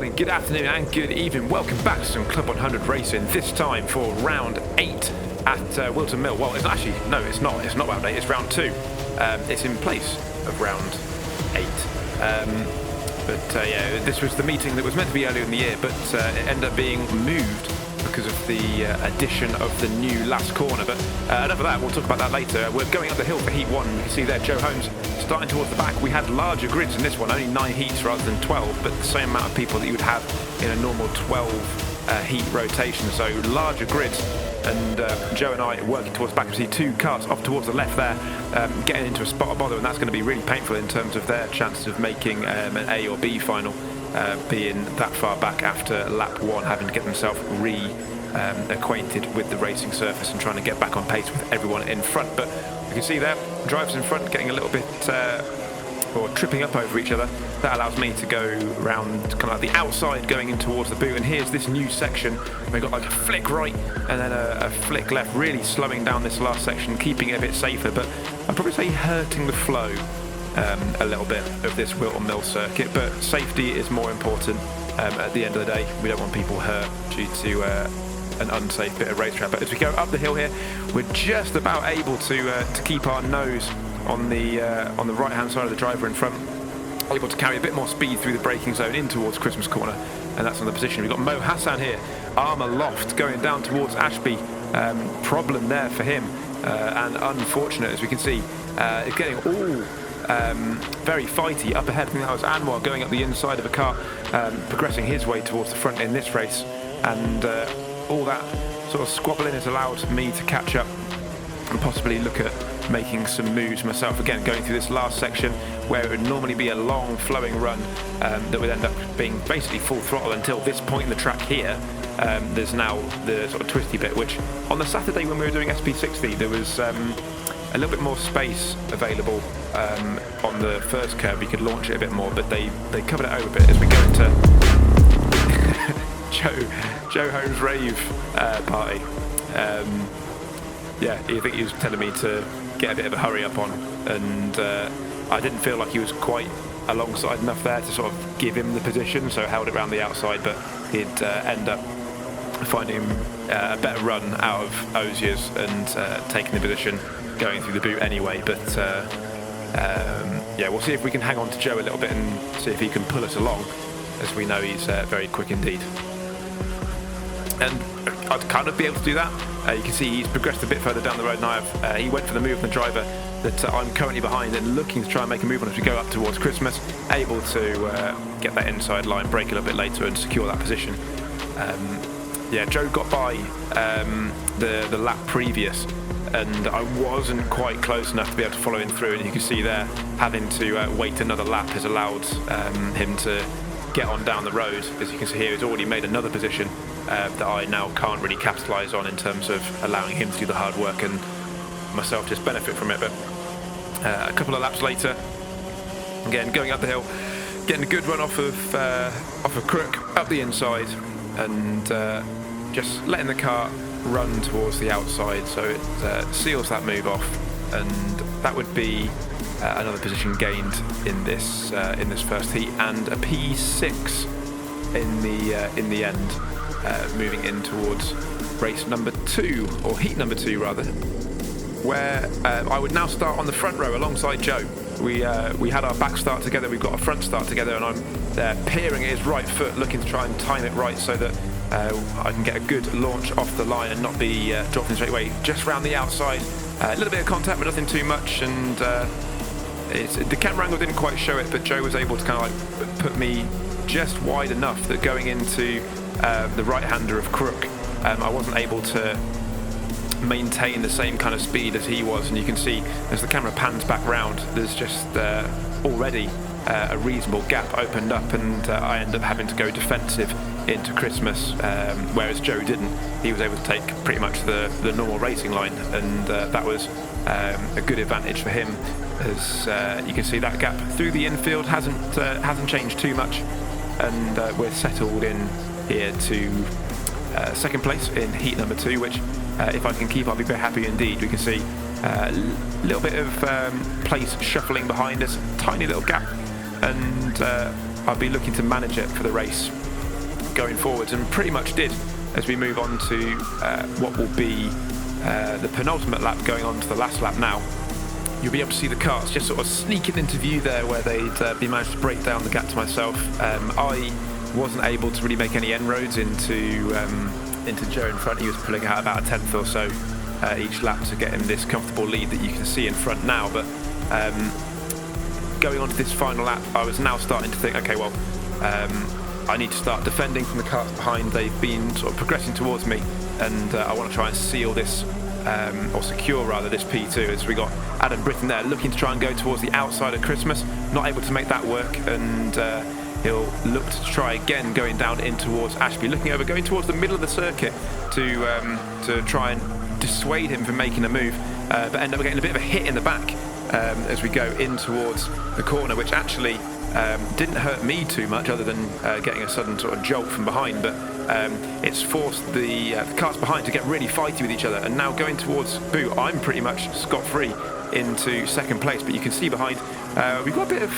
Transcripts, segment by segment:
morning, good afternoon and good evening. Welcome back to some Club 100 racing, this time for round 8 at Whilton Mill. Well, it's actually, no, it's not round 8, it's round 2. It's in place of round 8. Yeah, this was the meeting that was meant to be earlier in the year, but it ended up being moved because of the addition of the new last corner. But enough of that, we'll talk about that later. We're going up the hill for Heat 1. You can see there Joe Holmes starting towards the back. We had larger grids in this one, only 9 heats rather than 12, but the same amount of people that you would have in a normal 12 heat rotation, so larger grids. And Joe and I working towards the back. We see 2 cars off towards the left there, getting into a spot of bother, and that's going to be really painful in terms of their chances of making an A or B final, being that far back after lap 1, having to get themselves acquainted with the racing surface and trying to get back on pace with everyone in front. But you can see there, drivers in front getting a little bit or tripping up over each other. That allows me to go around kind of like the outside going in towards the boot, and here's this new section. We've got like a flick right and then a flick left, really slowing down this last section, keeping it a bit safer, but I'd probably say hurting the flow a little bit of this Whilton Mill circuit. But safety is more important at the end of the day. We don't want people hurt due to an unsafe bit of racetrack. But as we go up the hill here, we're just about able to keep our nose on the right hand side of the driver in front, able to carry a bit more speed through the braking zone in towards Christmas Corner, and that's on the position. We've got Mo Hassan here, arm aloft, going down towards Ashby. Problem there for him, and unfortunate, as we can see, it's getting all very fighty up ahead. I think that was Anwar going up the inside of a car, progressing his way towards the front in this race, and all that sort of squabbling has allowed me to catch up and possibly look at making some moves myself. Again, going through this last section where it would normally be a long flowing run that would end up being basically full throttle until this point in the track here. There's now the sort of twisty bit, which on the Saturday when we were doing SP60 there was a little bit more space available on the first curve. You could launch it a bit more, but they covered it over a bit as we go into Joe Holmes' rave party. Yeah, I think he was telling me to get a bit of a hurry up on, and I didn't feel like he was quite alongside enough there to sort of give him the position, so I held it around the outside, but he'd end up finding a better run out of Ozier's and taking the position going through the boot anyway. But yeah, we'll see if we can hang on to Joe a little bit and see if he can pull us along, as we know he's very quick indeed. And I'd kind of be able to do that. You can see he's progressed a bit further down the road now. He went for the move on the driver that I'm currently behind and looking to try and make a move on as we go up towards Christmas, able to get that inside line, brake a little bit later and secure that position. Yeah, Joe got by the lap previous, and I wasn't quite close enough to be able to follow him through, and you can see there having to wait another lap has allowed him to get on down the road. As you can see here, he's already made another position that I now can't really capitalise on in terms of allowing him to do the hard work and myself just benefit from it. But a couple of laps later, again going up the hill, getting a good run off of Crook up the inside, and just letting the car run towards the outside, so it seals that move off, and that would be another position gained in this first heat, and a P6 in the end, moving in towards race number 2, or heat number 2 rather, where I would now start on the front row alongside Joe. We had our back start together, we've got a front start together, and I'm there peering at his right foot, looking to try and time it right so that I can get a good launch off the line and not be dropping straight away. Just round the outside, a little bit of contact but nothing too much, and the camera angle didn't quite show it, but Joe was able to kind of like put me just wide enough that going into the right-hander of Crook, I wasn't able to maintain the same kind of speed as he was. And you can see as the camera pans back round, there's just already a reasonable gap opened up, and I end up having to go defensive into Christmas, whereas Joe didn't. He was able to take pretty much the normal racing line, and that was a good advantage for him, as you can see that gap through the infield hasn't changed too much, and we're settled in here to second place in heat number 2, which if I can keep, I'll be very happy indeed. We can see a little bit of place shuffling behind us, tiny little gap, and I'll be looking to manage it for the race going forwards, and pretty much did as we move on to what will be the penultimate lap, going on to the last lap now. You'll be able to see the karts just sort of sneaking into view there where they'd be managed to break down the gap to myself. I wasn't able to really make any inroads into Joe in front. He was pulling out about a tenth or so each lap to get him this comfortable lead that you can see in front now. But going on to this final lap, I was now starting to think, okay, well, I need to start defending from the karts behind. They've been sort of progressing towards me, and I want to try and seal this, or secure rather, this P2, as we got Adam Britton there looking to try and go towards the outside of Christmas, not able to make that work, and he'll look to try again going down in towards Ashby, looking over, going towards the middle of the circuit to try and dissuade him from making a move, but end up getting a bit of a hit in the back as we go in towards the corner, which actually didn't hurt me too much, other than getting a sudden sort of jolt from behind, but it's forced the cars behind to get really fighty with each other. And now going towards Boo, I'm pretty much scot-free into second place, but you can see behind we've got a bit of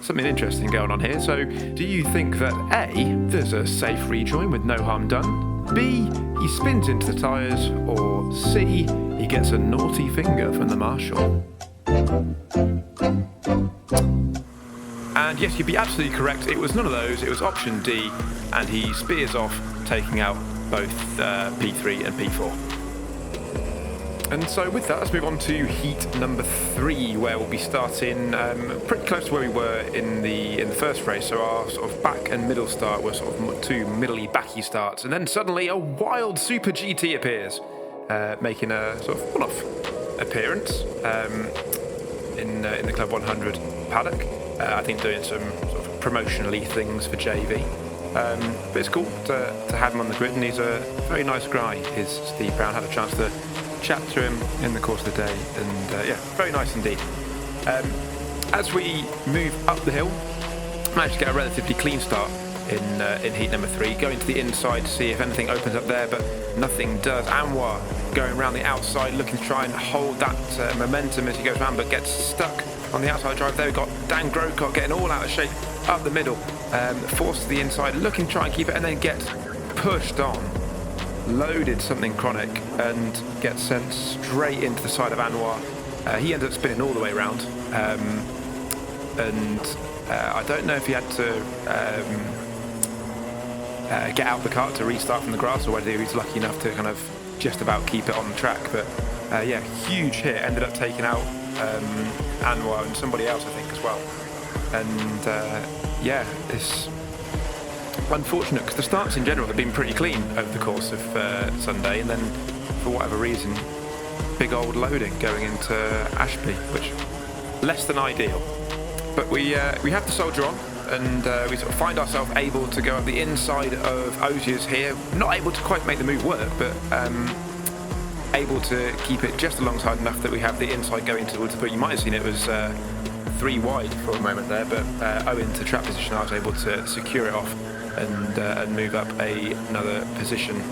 something interesting going on here. So do you think that A, there's a safe rejoin with no harm done, B, he spins into the tyres, or C, he gets a naughty finger from the marshal? And yes, you'd be absolutely correct. It was none of those. It was option D, and he spears off, taking out both P3 and P4. And so with that, let's move on to heat number 3, where we'll be starting pretty close to where we were in the first race. So our sort of back and middle start were sort of two middly backy starts, and then suddenly a wild Super GT appears, making a sort of one-off appearance in the Club 100 paddock. I think doing some sort of promotionally things for JV. But it's cool to have him on the grid, and he's a very nice guy, is Steve Brown. Had a chance to chat to him in the course of the day, and yeah, very nice indeed. As we move up the hill, managed to get a relatively clean start in heat number 3, going to the inside to see if anything opens up there, but nothing does. Anwar going around the outside, looking to try and hold that momentum as he goes around, but gets stuck on the outside drive there. We've got Dan Grocott getting all out of shape up the middle, forced to the inside, looking to try and keep it, and then gets pushed on, loaded something chronic, and gets sent straight into the side of Anwar. He ends up spinning all the way around, and I don't know if he had to get out the kart to restart from the grass, or whether he was lucky enough to kind of just about keep it on the track. But yeah, huge hit, ended up taking out Anwar and somebody else, I think, as well. And yeah, it's unfortunate because the starts in general have been pretty clean over the course of Sunday, and then for whatever reason, big old loading going into Ashby, which less than ideal. But we have to soldier on, and we sort of find ourselves able to go up the inside of Osiers here, not able to quite make the move work, but able to keep it just alongside enough that we have the inside going towards the boot. You might have seen it was 3 wide for a moment there, but owing to trap position, I was able to secure it off and move up another position,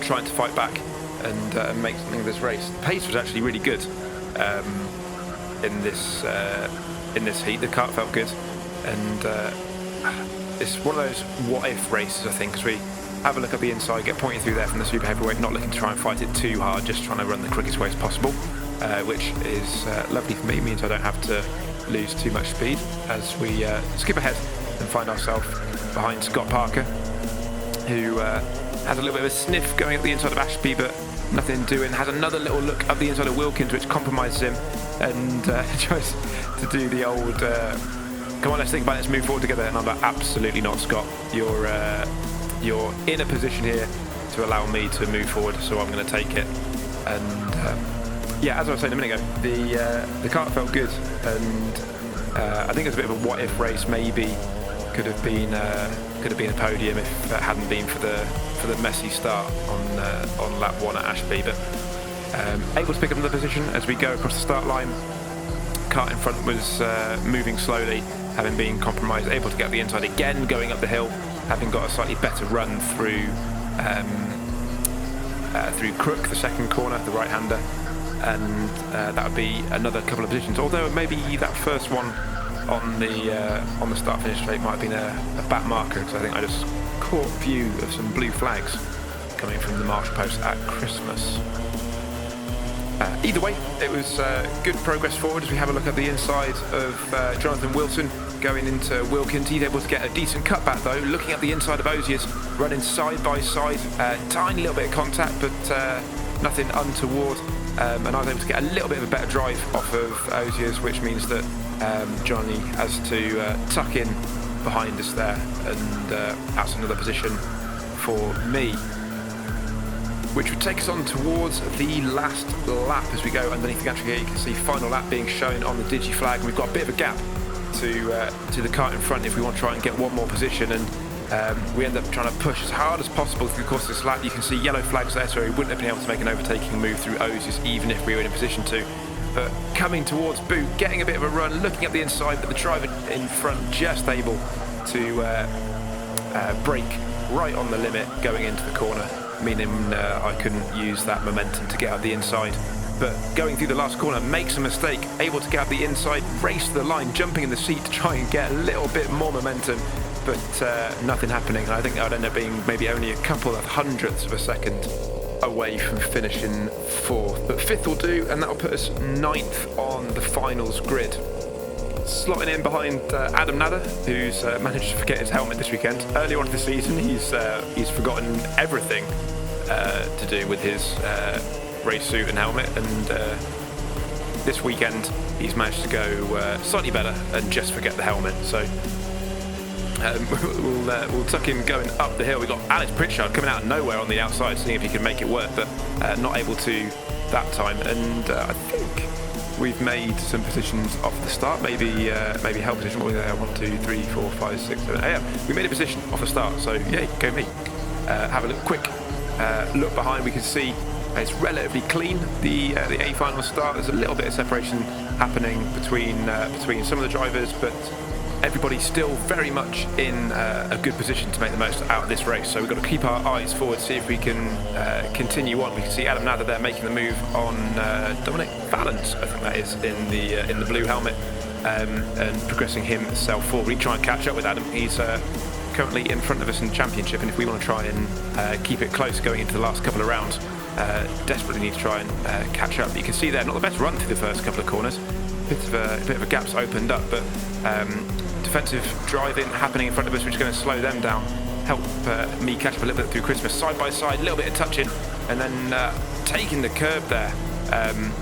trying to fight back and make something of this race. The pace was actually really good in this heat. The kart felt good, and it's one of those what-if races, I think, because we have a look at the inside, get pointed through there from the super heavyweight, not looking to try and fight it too hard, just trying to run the quickest way as possible, which is lovely for me. It means I don't have to lose too much speed as we skip ahead and find ourselves behind Scott Parker, who has a little bit of a sniff going up the inside of Ashby, but nothing doing. Has another little look up the inside of Wilkins, which compromises him, and tries to do the old come on, let's think about it, let's move forward together. And I'm like, absolutely not, Scott. You're in a position here to allow me to move forward, so I'm going to take it. And yeah, as I was saying a minute ago, the kart felt good, and I think it was a bit of a what-if race. Maybe could have been a podium if it hadn't been for the messy start on lap 1 at Ashby. But able to pick up another position as we go across the start line. Kart in front was moving slowly, having been compromised, able to get up the inside again, going up the hill, having got a slightly better run through Crook, the second corner, the right-hander, and that would be another couple of positions. Although maybe that first one on the start-finish straight might have been a back marker, because I think I just caught view of some blue flags coming from the marsh post at Christmas. Either way, it was good progress forward as we have a look at the inside of Jonathan Whilton going into Wilkins. He's able to get a decent cutback though, looking at the inside of Osiers, running side by side, tiny little bit of contact but nothing untoward, and I was able to get a little bit of a better drive off of Osiers, which means that Johnny has to tuck in behind us there, and that's another position for me, which would take us on towards the last lap as we go underneath the gantry here. You can see final lap being shown on the digi flag. We've got a bit of a gap to the kart in front if we want to try and get one more position, and we end up trying to push as hard as possible through the course of this lap. You can see yellow flags there, so we wouldn't have been able to make an overtaking move through Osiers even if we were in a position to. But coming towards Boot, getting a bit of a run, looking at the inside, but the driver in front just able to brake right on the limit going into the corner, meaning I couldn't use that momentum to get out the inside. But going through the last corner, makes a mistake, able to get out the inside, race to the line, jumping in the seat to try and get a little bit more momentum, but nothing happening. I think that would end up being maybe only a couple of hundredths of a second away from finishing fourth. But fifth will do, and that'll put us ninth on the finals grid. Slotting in behind Adam Nadder, who's managed to forget his helmet this weekend. Earlier on in the season, he's forgotten everything to do with his race suit and helmet, and this weekend he's managed to go slightly better and just forget the helmet. So we'll tuck him going up the hill. We've got Alex Pritchard coming out of nowhere on the outside, seeing if he can make it work, but not able to that time. And I think we've made some positions off the start, maybe help position. What were they? 1, 2, 3, 4, 5, 6, 7, 8. Yeah, we made a position off the start, so yeah, go me. Have a quick look behind. We can see it's relatively clean. The A final start. There's a little bit of separation happening between some of the drivers, but everybody's still very much in a good position to make the most out of this race. So we've got to keep our eyes forward, see if we can continue on. We can see Adam Nadder there making the move on Dominic Valance, I think that is, in the blue helmet, and progressing himself forward. We try and catch up with Adam. He's currently in front of us in the championship, and if we want to try and keep it close going into the last couple of rounds, desperately need to try and catch up. You can see there, not the best run through the first couple of corners. A bit of a gap's opened up, but defensive driving happening in front of us, which is going to slow them down, help me catch up a little bit through Christmas. Side by side, a little bit of touching, and then taking the curb there,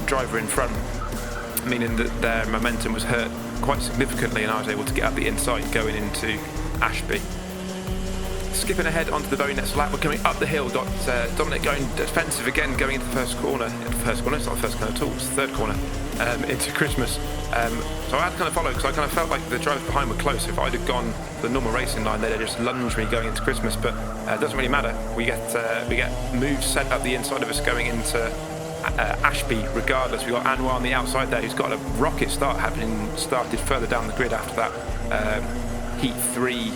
driver in front, meaning that their momentum was hurt quite significantly, and I was able to get up the inside going into Ashby. Skipping ahead onto the very next lap, we're coming up the hill. We've got Dominic going defensive again, going into the first corner. It's not the first corner at all, it's the third corner, into Christmas. So I had to kind of follow, because I kind of felt like the drivers behind were close. If I'd have gone the normal racing line, they'd have just lunged me going into Christmas, but it doesn't really matter. We get moves set up the inside of us going into Ashby regardless. We've got Anwar on the outside there, who's got a rocket start started further down the grid after that Heat 3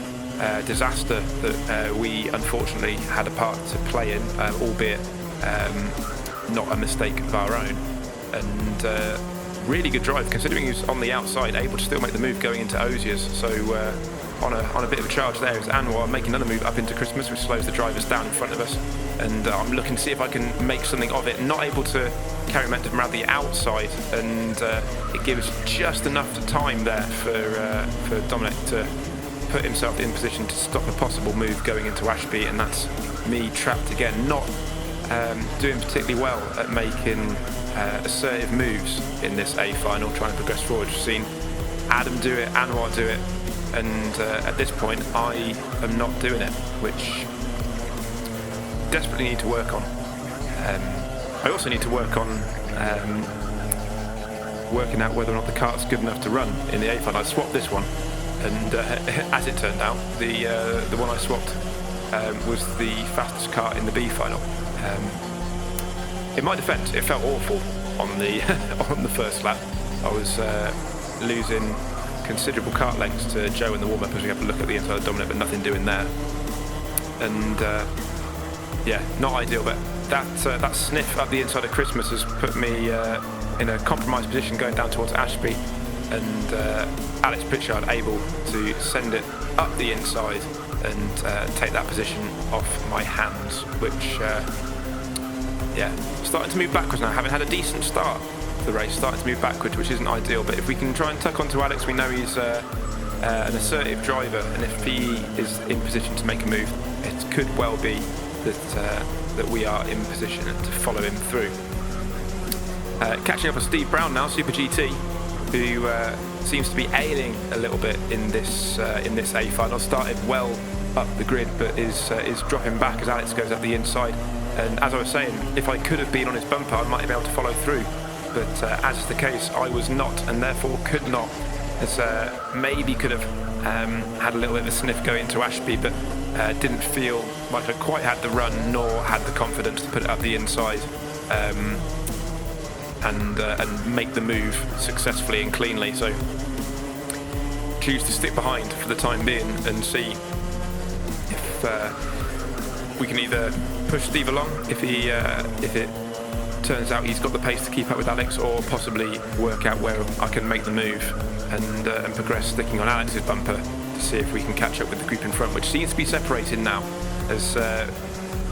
disaster that we unfortunately had a part to play in, albeit not a mistake of our own. And really good drive, considering he was on the outside, able to still make the move going into Osiers. So on a bit of a charge there is Anwar making another move up into Christmas, which slows the drivers down in front of us. And I'm looking to see if I can make something of it. Not able to carry momentum around the outside, and it gives just enough time there for Dominic to put himself in position to stop a possible move going into Ashby, and that's me trapped again, not doing particularly well at making assertive moves in this A final, trying to progress forward. We've seen Adam do it, Anwar do it, and at this point I am not doing it, which desperately need to work on. I also need to work on working out whether or not the kart's good enough to run in the A final. I swapped this one, and as it turned out, the one I swapped was the fastest kart in the B final. In my defence, it felt awful on the on the first lap. I was losing considerable kart lengths to Joe in the warm-up as we have to look at the inside of Dominic, but nothing doing there. And yeah, not ideal, but that sniff up the inside of Christmas has put me in a compromised position going down towards Ashby, and Alex Pritchard able to send it up the inside and take that position off my hands, which starting to move backwards now, having had a decent start to the race, starting to move backwards, which isn't ideal. But if we can try and tuck onto Alex, we know he's an assertive driver, and if he is in position to make a move, it could well be that we are in position to follow him through. Catching up with Steve Brown now, Super GT, who seems to be ailing a little bit in this A final. Started well up the grid, but is dropping back as Alex goes up the inside. And as I was saying, if I could have been on his bumper, I might have been able to follow through. But as is the case, I was not, and therefore could not. As maybe could have had a little bit of a sniff going to Ashby, but didn't feel like I quite had the run, nor had the confidence to put it up the inside and make the move successfully and cleanly. So choose to stick behind for the time being and see if we can either push Steve along if it turns out he's got the pace to keep up with Alex, or possibly work out where I can make the move and progress sticking on Alex's bumper to see if we can catch up with the group in front, which seems to be separated now as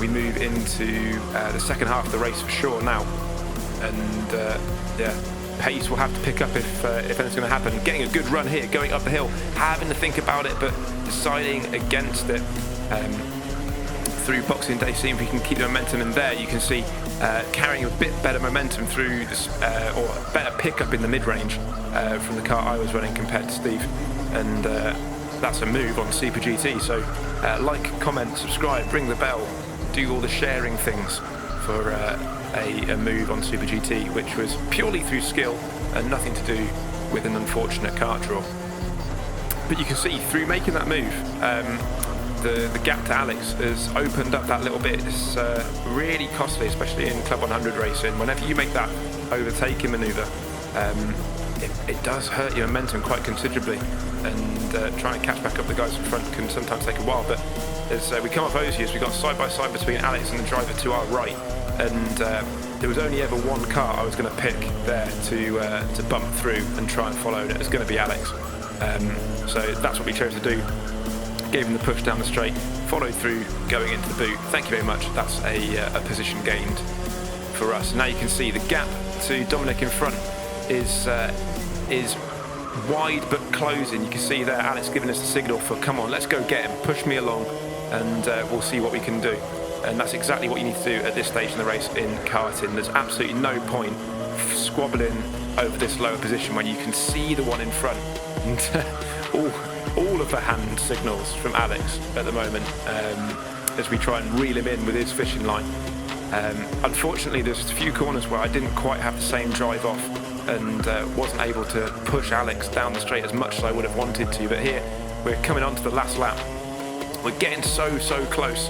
we move into the second half of the race for sure now. And pace will have to pick up if anything's going to happen. Getting a good run here, going up the hill, having to think about it, but deciding against it through Boxing Day, seeing if we can keep the momentum in there. You can see carrying a bit better momentum through this, or a better pickup in the mid-range from the car I was running compared to Steve. And that's a move on Super GT. So like, comment, subscribe, ring the bell, do all the sharing things for a move on Super GT, which was purely through skill and nothing to do with an unfortunate kart draw. But you can see through making that move, the gap to Alex has opened up that little bit. It's really costly, especially in Club 100 racing. Whenever you make that overtaking manoeuvre, it does hurt your momentum quite considerably, and trying to catch back up the guys in front can sometimes take a while. But as we come off Osiers, we've got side by side between Alex and the driver to our right, and there was only ever one car I was going to pick there to bump through and try and follow, and it was going to be Alex. So that's what we chose to do. Gave him the push down the straight, followed through, going into the boot. Thank you very much. That's a position gained for us. Now you can see the gap to Dominic in front is wide but closing. You can see there Alex giving us the signal for, come on, let's go get him, push me along, and we'll see what we can do. And that's exactly what you need to do at this stage in the race in karting. There's absolutely no point squabbling over this lower position when you can see the one in front. And all of the hand signals from Alex at the moment as we try and reel him in with his fishing line. Unfortunately, there's a few corners where I didn't quite have the same drive off and wasn't able to push Alex down the straight as much as I would have wanted to. But here, we're coming on to the last lap. We're getting so close,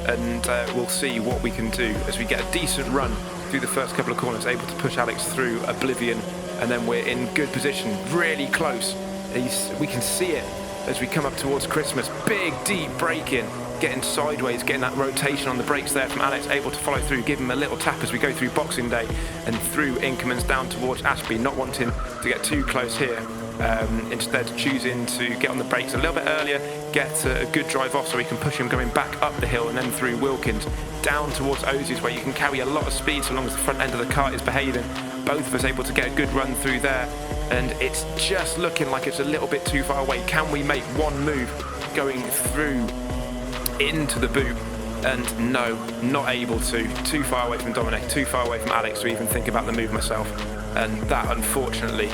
and we'll see what we can do as we get a decent run through the first couple of corners, able to push Alex through Oblivion, and then we're in good position, really close. We can see it as we come up towards Christmas. Big, deep break in, getting sideways, getting that rotation on the brakes there from Alex, able to follow through, give him a little tap as we go through Boxing Day and through Inkermans down towards Ashby, not wanting to get too close here. Instead choosing to get on the brakes a little bit earlier, get a good drive off so we can push him going back up the hill and then through Wilkins down towards Osies, where you can carry a lot of speed so long as the front end of the kart is behaving. Both of us able to get a good run through there, and it's just looking like it's a little bit too far away. Can we make one move going through into the boot? And no, not able to. Too far away from Dominic, too far away from Alex to even think about the move myself. And that, unfortunately,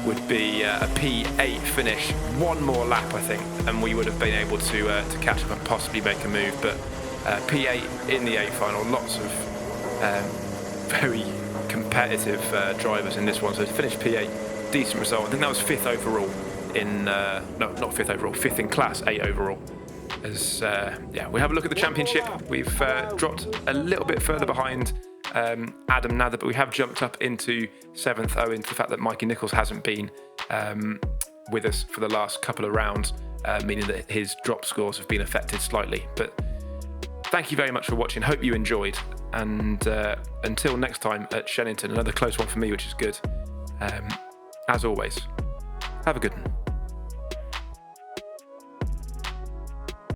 would be a P8 finish. One more lap, I think, and we would have been able to catch up and possibly make a move. But P8 in the A final. Lots of very competitive drivers in this one. So to finish P8, decent result. I think that was fifth overall in no, not fifth overall, fifth in class, 8 overall. As we have a look at the championship. We've dropped a little bit further behind Adam Nather, but we have jumped up into 7th owing to the fact that Mikey Nichols hasn't been with us for the last couple of rounds, meaning that his drop scores have been affected slightly. But thank you very much for watching. Hope you enjoyed, and until next time at Shennington, another close one for me, which is good. As always, have a good one.